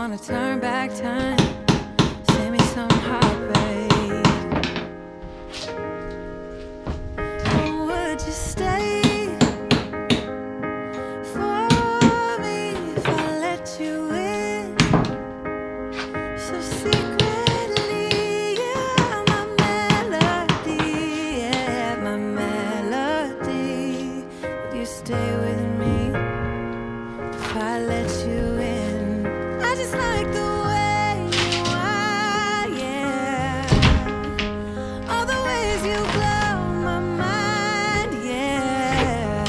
wanna turn back time, send me some heartbreak. Would you stay for me if I let you in? So secretly, yeah, my melody, yeah, my melody. Would you stay with me if I let you in? I just like the way you are, yeah. All the ways you blow my mind, yeah.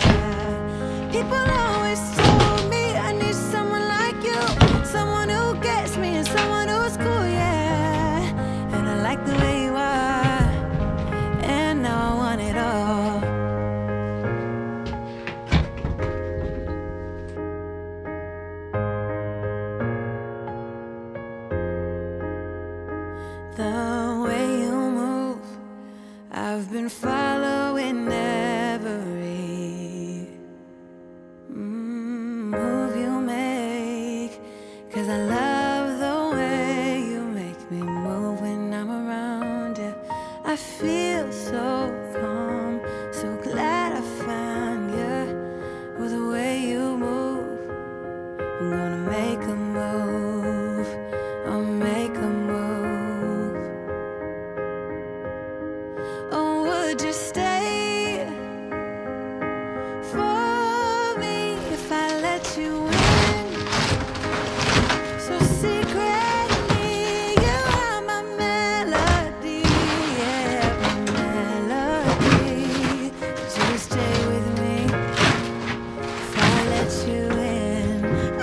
People always told me I need someone like you, someone who gets me and someone who's cool, yeah. And I like the way you are, and now I want it all. The way you move, I've been following every move you make, 'cause I love the way you make me move when I'm around you. I feel so calm, so glad I found you. With the way you move, I'm gonna make a move, I'll make a move. Oh, would you stay for me if I let you in? So secretly, you are my melody, yeah, my melody. Would you stay with me if I let you in?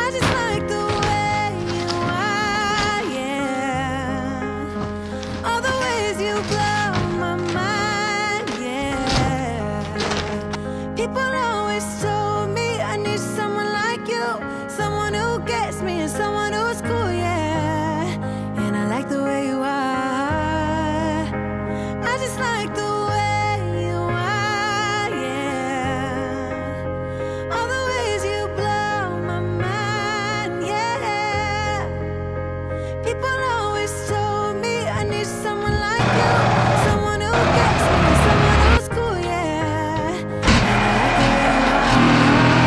I just like the way you are, yeah. All the ways you blow my mind, yeah. People always told me I need someone like you, someone who gets me and someone who's cool, yeah. And I like the way you are. I just like the way you are, yeah. All the ways you blow my mind, yeah. People always told me I need someone like you, someone who gets me, someone who's cool, yeah. And I like the way you are.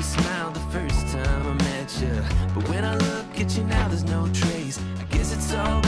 you smiled the first time I met you, but when I look at you now, there's no trace. I guess it's all